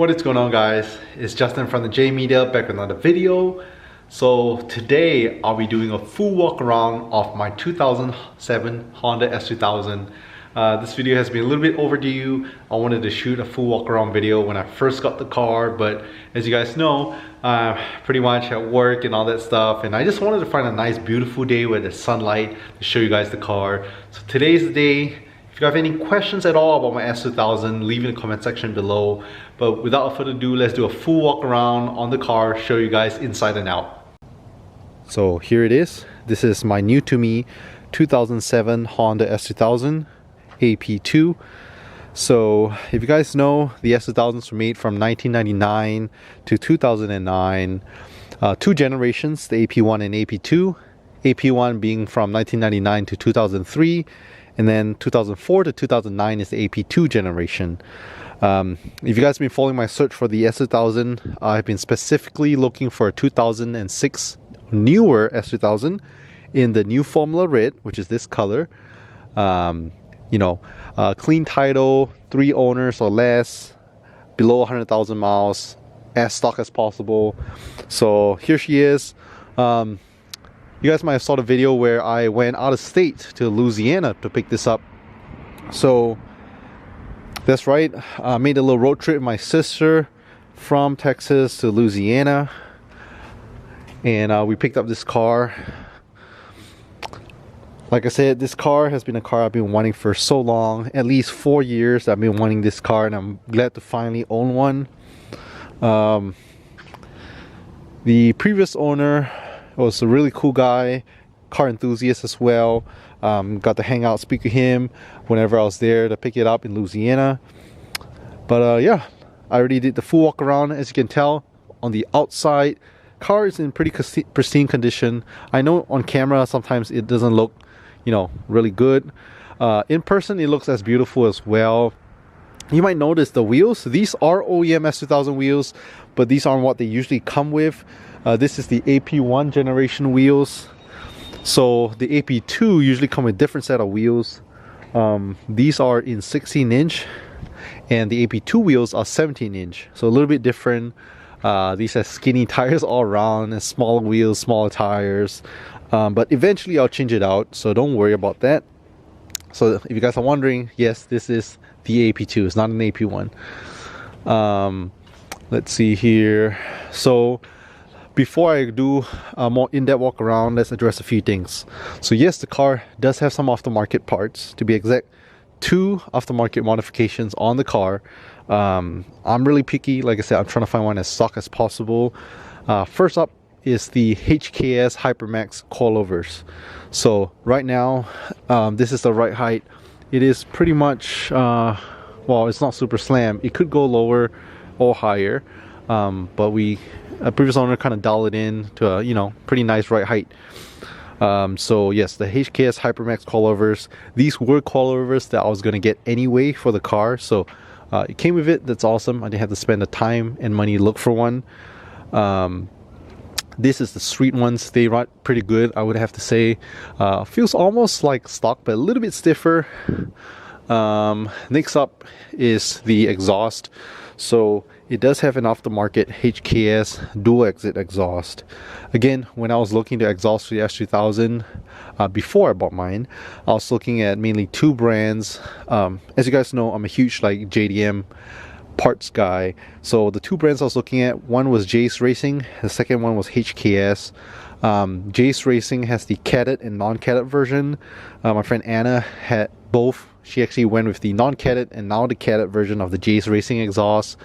What is going on, guys? It's Justin from the J Media back with another video. So today I'll be doing a full walk around of my 2007 Honda S2000. This video has been a little bit overdue. I wanted to shoot a full walk around video when I first got the car, but as you guys know, pretty much at work and all that stuff, and I just wanted to find a nice beautiful day with the sunlight to show you guys the car. So today's the day. If you have any questions at all about my S2000, leave in the comment section below. But without further ado, let's do a full walk around on the car, show you guys inside and out. So here it is. This is my new to me 2007 Honda S2000 AP2. So if you guys know, the S2000s were made from 1999 to 2009. Two generations, the AP1 and AP2. AP1 being from 1999 to 2003. And then 2004 to 2009 is the AP2 generation. If you guys have been following my search for the S2000, I've been specifically looking for a 2006 newer S2000 in the new Formula Red, which is this color. Clean title, 3 owners or less, below 100,000 miles, as stock as possible. So here she is. You guys might have saw the video where I went out of state to Louisiana to pick this up. So that's right, I made a little road trip with my sister from Texas to Louisiana, and we picked up this car. Like I said, this car has been a car I've been wanting for so long, at least 4 years I've been wanting this car, and I'm glad to finally own one. The previous owner was a really cool guy, car enthusiast as well. Got to hang out, speak to him whenever I was there to pick it up in Louisiana. But yeah, I already did the full walk around. As you can tell, on the outside, car is in pretty pristine condition. I know on camera sometimes it doesn't look, really good. In person, it looks as beautiful as well. You might notice the wheels. These are OEM S2000 wheels, but these aren't what they usually come with. This is the AP1 generation wheels. So the AP2 usually come with a different set of wheels. These are in 16-inch, and the AP2 wheels are 17-inch. So a little bit different. These have skinny tires all around and smaller wheels, smaller tires. But eventually I'll change it out, so don't worry about that. So if you guys are wondering, yes, this is the AP2. It's not an AP1. Let's see here. So before I do a more in-depth walk around, let's address a few things. So yes, the car does have some aftermarket parts. To be exact, 2 aftermarket modifications on the car. I'm really picky. Like I said, I'm trying to find one as stock as possible. First up is the HKS Hypermax coilovers. So right now, this is the right height. It is pretty much, well, it's not super slam. It could go lower or higher, but a previous owner kind of dialed it in to a pretty nice right height. So yes, the HKS Hypermax coilovers. These were coilovers that I was going to get anyway for the car, so it came with it. That's awesome. I didn't have to spend the time and money to look for one. This is the street ones. They ride pretty good, I would have to say. Feels almost like stock, but a little bit stiffer. Next up is the exhaust. So it does have an aftermarket HKS dual exit exhaust. Again, when I was looking to exhaust for the S2000 before I bought mine, I was looking at mainly 2 brands. As you guys know, I'm a huge JDM parts guy. So the 2 brands I was looking at, one was Jace Racing, the second one was HKS. Jace Racing has the cadet and non-cadet version. My friend Anna had both. She actually went with the non-cadet and now the cadet version of the Jace Racing exhaust.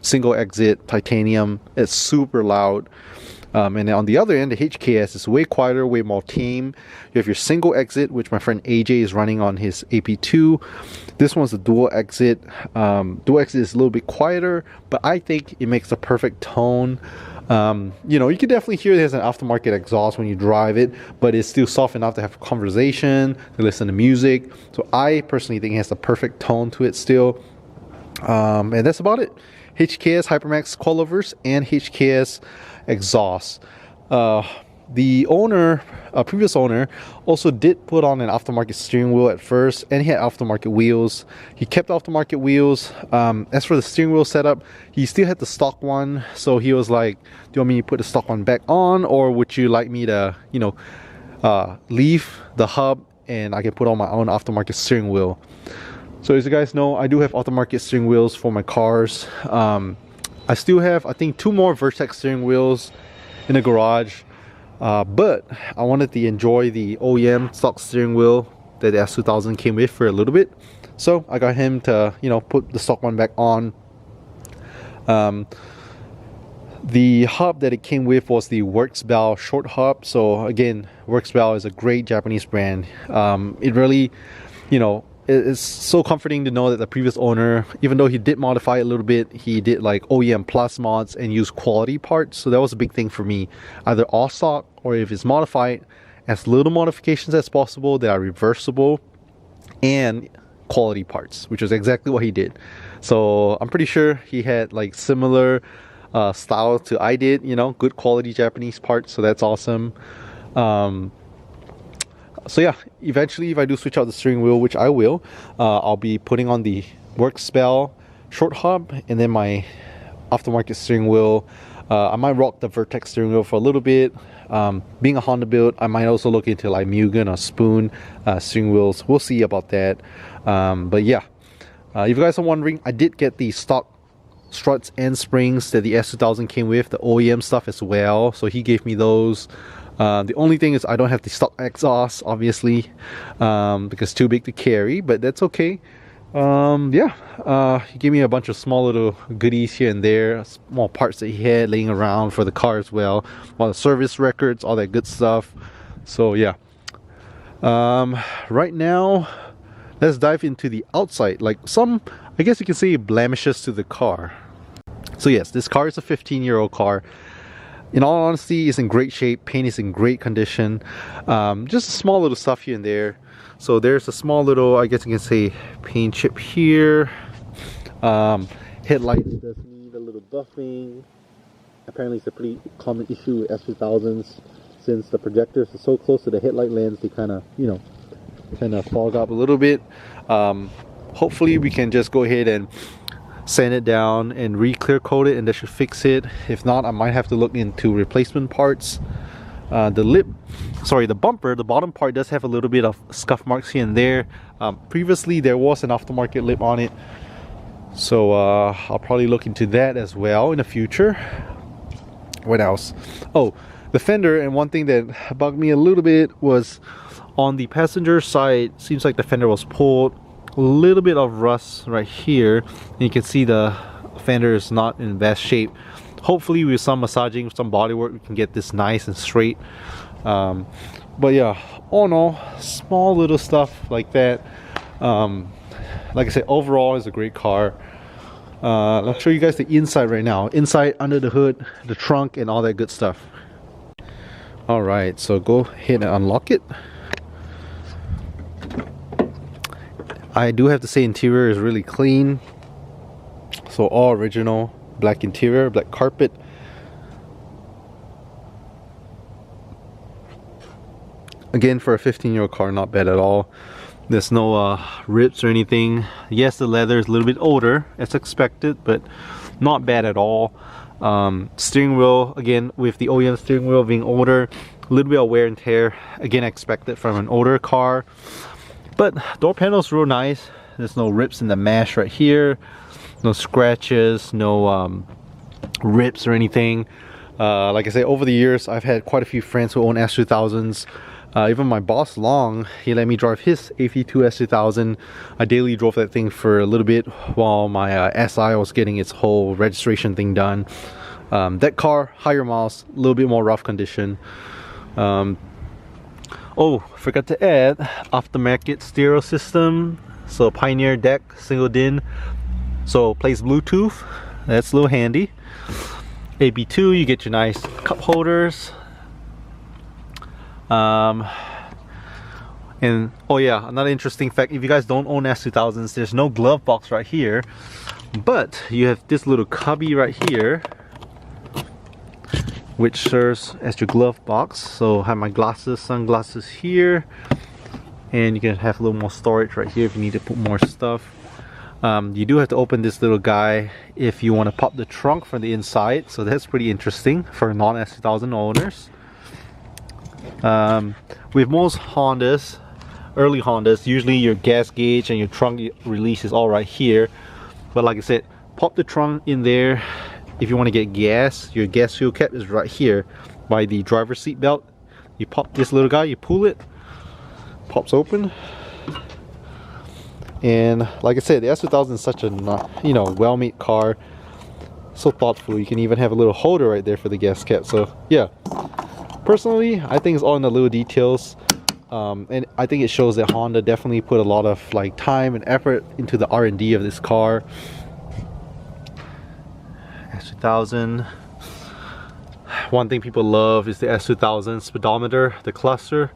Single exit, titanium. It's super loud. And then on the other end, the HKS is way quieter, way more tame. You have your single exit, which my friend AJ is running on his AP2. This one's a dual exit. Dual exit is a little bit quieter, but I think it makes the perfect tone. You can definitely hear there's an aftermarket exhaust when you drive it, but it's still soft enough to have a conversation, to listen to music. So I personally think it has the perfect tone to it still. And that's about it. HKS Hypermax coilovers and HKS exhaust. the owner, previous owner, also did put on an aftermarket steering wheel at first, and he had aftermarket wheels. He kept aftermarket wheels. As for the steering wheel setup, he still had the stock one, so he was like, do you want me to put the stock one back on, or would you like me to, you know, leave the hub and I can put on my own aftermarket steering wheel? So as you guys know, I do have aftermarket steering wheels for my cars. I still have, I think, 2 more Vertex steering wheels in the garage, but I wanted to enjoy the OEM stock steering wheel that the S2000 came with for a little bit, so I got him to, you know, put the stock one back on. The hub that it came with was the Worksbell short hub. So again, Worksbell is a great Japanese brand. It really, you know, it's so comforting to know that the previous owner, even though he did modify it a little bit, he did like OEM plus mods and use quality parts. So that was a big thing for me, either all stock or if it's modified, as little modifications as possible that are reversible and quality parts, which is exactly what he did. So I'm pretty sure he had like similar style to I did, you know, good quality Japanese parts, so that's awesome. So yeah, eventually if I do switch out the steering wheel, which I will, I'll be putting on the Worksbell short hub and then my aftermarket steering wheel. I might rock the Vertex steering wheel for a little bit. Being a Honda build, I might also look into like Mugen or Spoon steering wheels. We'll see about that. But yeah, if you guys are wondering, I did get the stock struts and springs that the S2000 came with, the OEM stuff as well, so he gave me those. The only thing is I don't have the stock exhaust, obviously, because too big to carry, but that's okay. Yeah, he gave me a bunch of small little goodies here and there, small parts that he had laying around for the car as well, all the service records, all that good stuff. So yeah, right now let's dive into the outside, like some, I guess you can say, blemishes to the car. So yes, this car is a 15-year-old car. In all honesty, it's in great shape. Paint is in great condition. Just a small little stuff here and there. So there's a small little, I guess you can say, paint chip here. Headlight does need a little buffing. Apparently it's a pretty common issue with S2000s, since the projectors are so close to the headlight lens, they kind of, you know, kind of fog up a little bit. Hopefully we can just go ahead and sand it down and re-clear coat it, and that should fix it. If not, I might have to look into replacement parts. The bumper, the bottom part does have a little bit of scuff marks here and there. Previously there was an aftermarket lip on it, so I'll probably look into that as well in the future. What else? Oh, the fender, and one thing that bugged me a little bit was on the passenger side, seems like the fender was pulled. A little bit of rust right here, and you can see the fender is not in best shape. Hopefully with some massaging, some body work, we can get this nice and straight. But yeah, all in all, small little stuff like that. Like I said, overall it's a great car. I'll show you guys the inside right now. Inside, under the hood, the trunk, and all that good stuff. Alright, so go ahead and unlock it. I do have to say, interior is really clean. So all original, black interior, black carpet. Again, for a 15-year-old car, not bad at all. There's no rips or anything. Yes, the leather is a little bit older as expected, but not bad at all. Steering wheel, again, with the OEM steering wheel being older, a little bit of wear and tear, again expected from an older car. But door panel's real nice. There's no rips in the mesh right here, no scratches, no rips or anything. Like I said, over the years I've had quite a few friends who own S2000s. Even my boss Long, he let me drive his AV2 S2000. I daily drove that thing for a little bit while my SI was getting its whole registration thing done. That car, higher miles, a little bit more rough condition. Oh, forgot to add aftermarket stereo system. So Pioneer deck, single DIN, so plays Bluetooth. That's a little handy. AB2, you get your nice cup holders. And oh yeah, another interesting fact, if you guys don't own S2000s, there's no glove box right here, but you have this little cubby right here which serves as your glove box. So I have my glasses, sunglasses here, and you can have a little more storage right here if you need to put more stuff. You do have to open this little guy if you want to pop the trunk from the inside, so that's pretty interesting for non-S2000 owners. With most Hondas, early Hondas, usually your gas gauge and your trunk release is all right here, but like I said, pop the trunk in there. If you want to get gas, your gas fuel cap is right here by the driver's seat belt. You pop this little guy, you pull it, pops open. And like I said, the S2000 is such a, you know, well-made car, so thoughtful. You can even have a little holder right there for the gas cap. So yeah, personally, I think it's all in the little details, and I think it shows that Honda definitely put a lot of like time and effort into the R&D of this car. S2000. One thing people love is the S2000 speedometer, the cluster.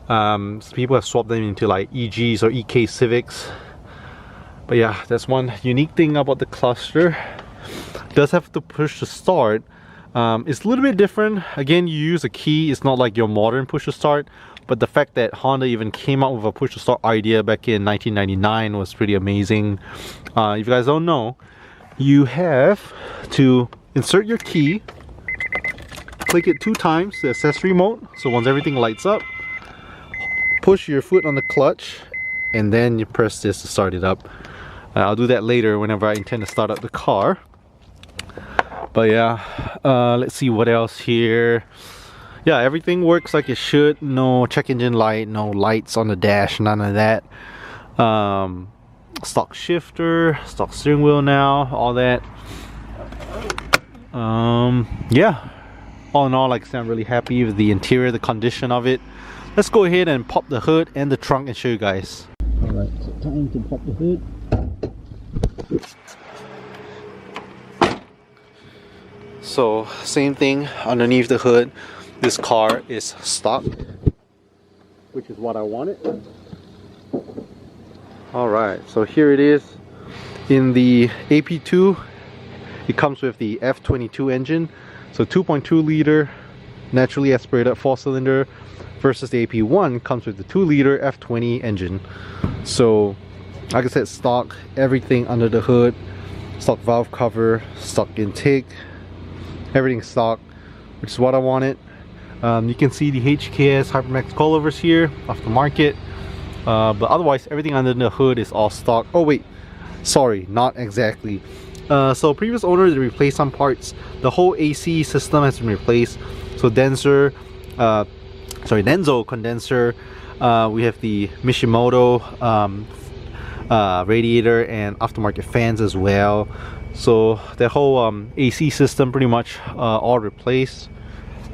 So people have swapped them into like EGs or EK Civics, but yeah, that's one unique thing about the cluster. It does have to push to start. It's a little bit different. Again, you use a key. It's not like your modern push to start, but the fact that Honda even came out with a push to start idea back in 1999 was pretty amazing. If you guys don't know, you have to insert your key, click it 2 times, the accessory mode, so once everything lights up, push your foot on the clutch, and then you press this to start it up. I'll do that later whenever I intend to start up the car. But yeah, let's see what else here. Yeah, everything works like it should. No check engine light, no lights on the dash, none of that. Stock shifter, stock steering wheel now, all that. Yeah, all in all, like I said, I'm really happy with the interior, the condition of it. Let's go ahead and pop the hood and the trunk and show you guys. Alright, so time to pop the hood. So same thing underneath the hood. This car is stock, which is what I wanted. Alright, so here it is in the AP2. It comes with the F22 engine, so 2.2 liter naturally aspirated 4-cylinder, versus the AP1 comes with the 2-liter F20 engine. So like I said, stock, everything under the hood, stock valve cover, stock intake, everything stock, which is what I wanted. You can see the HKS Hypermax coilovers here off the market, but otherwise everything under the hood is all stock. Oh wait, sorry, not exactly. So previous owners, they replaced some parts. The whole AC system has been replaced. So Denso condenser. We have the Mishimoto radiator and aftermarket fans as well. So the whole AC system pretty much all replaced.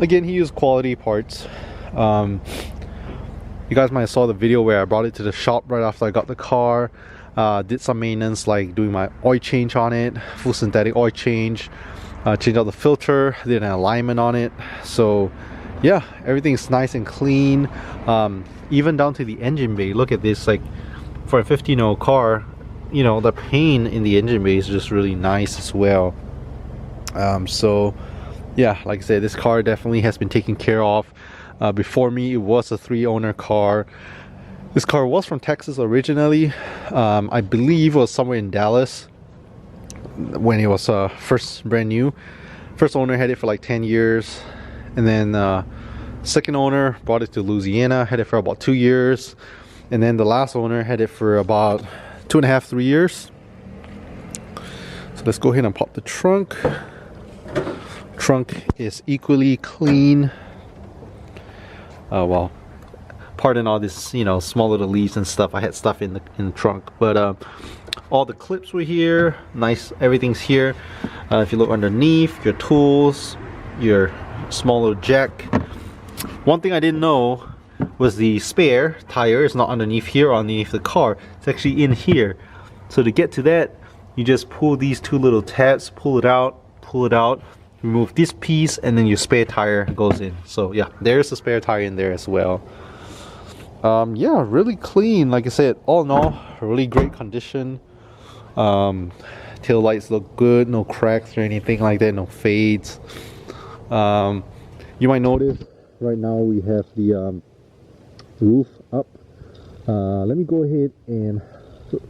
Again, he used quality parts. You guys might have saw the video where I brought it to the shop right after I got the car. Did some maintenance, like doing my oil change on it, full synthetic oil change, changed out the filter, did an alignment on it. So yeah, everything's nice and clean, even down to the engine bay. Look at this, like for a 15-year-old car, you know, the paint in the engine bay is just really nice as well. So yeah, like I said, this car definitely has been taken care of. Before me, it was a 3-owner car. This car was from Texas originally. I believe it was somewhere in Dallas when it was first brand new. First owner had it for like 10 years, and then second owner brought it to Louisiana, had it for about 2 years, and then the last owner had it for about 2.5, 3 years. So let's go ahead and pop the trunk. Trunk is equally clean. Well, pardon all this, you know, small little leaves and stuff. I had stuff in the trunk, but all the clips were here. Nice, everything's here. If you look underneath, your tools, your small little jack. One thing I didn't know was the spare tire is not underneath here or underneath the car. It's actually in here. So to get to that, you just pull these 2 little tabs, pull it out, remove this piece, and then your spare tire goes in. So yeah, there's the spare tire in there as well. Yeah, really clean. Like I said, all in all, really great condition. Tail lights look good, no cracks or anything like that, no fades. You might notice right now we have the roof up. Let me go ahead and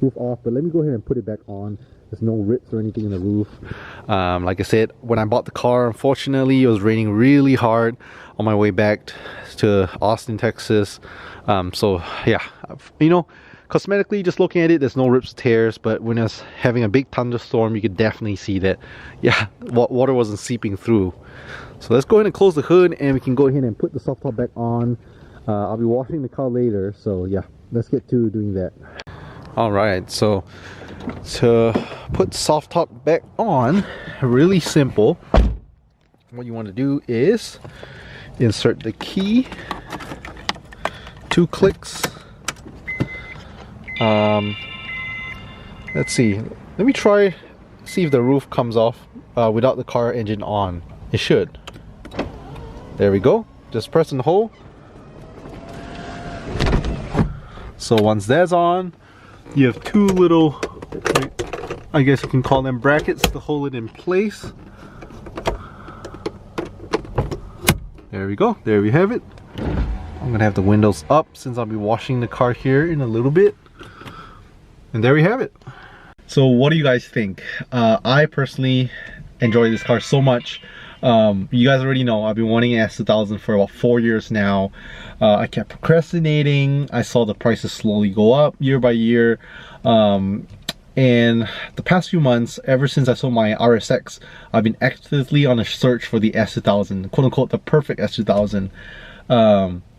roof off, but let me go ahead and put it back on. There's no rips or anything in the roof. Like I said, when I bought the car, unfortunately it was raining really hard on my way back to Austin, Texas. So yeah, you know, cosmetically, just looking at it, there's no rips, tears, but when it's having a big thunderstorm, you could definitely see that, yeah, water wasn't seeping through. So let's go ahead and close the hood, and we can go ahead and put the soft top back on. I'll be washing the car later, so yeah, let's get to doing that. All right, so to put soft top back on, really simple. What you want to do is insert the key, 2 clicks. Let's see, let me see if the roof comes off without the car engine on. It should. There we go, just press and hold. So once that's on, you have 2 little, I guess you can call them brackets, to hold it in place. There we go, there we have it. I'm gonna have the windows up since I'll be washing the car here in a little bit. And there we have it. So what do you guys think? I personally enjoy this car so much. You guys already know I've been wanting an S2000 for about 4 years now. I kept procrastinating. I saw the prices slowly go up year by year. And the past few months, ever since I sold my RSX, I've been actively on a search for the S2000, quote unquote, the perfect S2000.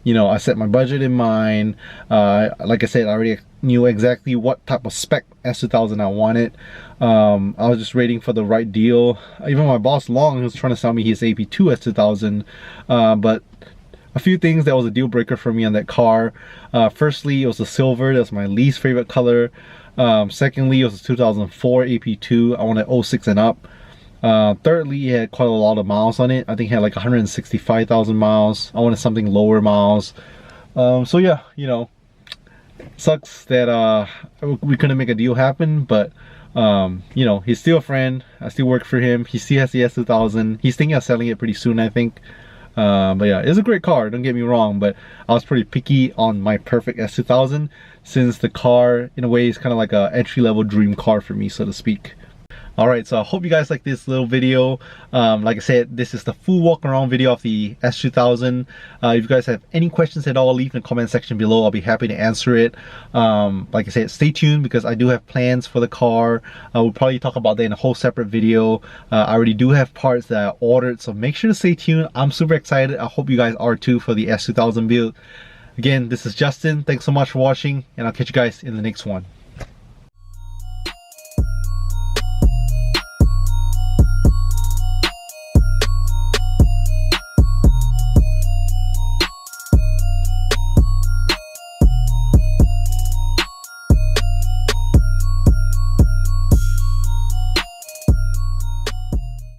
You know, I set my budget in mind. Like I said, I already knew exactly what type of spec S2000 I wanted. I was just waiting for the right deal. Even my boss Long, he was trying to sell me his AP2 S2000, but a few things that was a deal breaker for me on that car. Firstly, it was the silver. That's my least favorite color. Secondly, it was a 2004 AP2. I wanted 06 and up. Thirdly, it had quite a lot of miles on it. I think it had like 165,000 miles. I wanted something lower miles. So yeah, you know, sucks that we couldn't make a deal happen, but you know, he's still a friend. I still work for him. He still has the S2000. He's thinking of selling it pretty soon, I think. But yeah, it's a great car, don't get me wrong, but I was pretty picky on my perfect S2000 since the car in a way is kind of like a entry-level dream car for me, so to speak. Alright, so I hope you guys like this little video. Like I said, this is the full walk around video of the S2000. If you guys have any questions at all, leave in the comment section below. I'll be happy to answer it. Like I said, stay tuned because I do have plans for the car. We'll probably talk about that in a whole separate video. I already do have parts that I ordered, so make sure to stay tuned. I'm super excited. I hope you guys are too for the S2000 build. Again, this is Justin. Thanks so much for watching, and I'll catch you guys in the next one.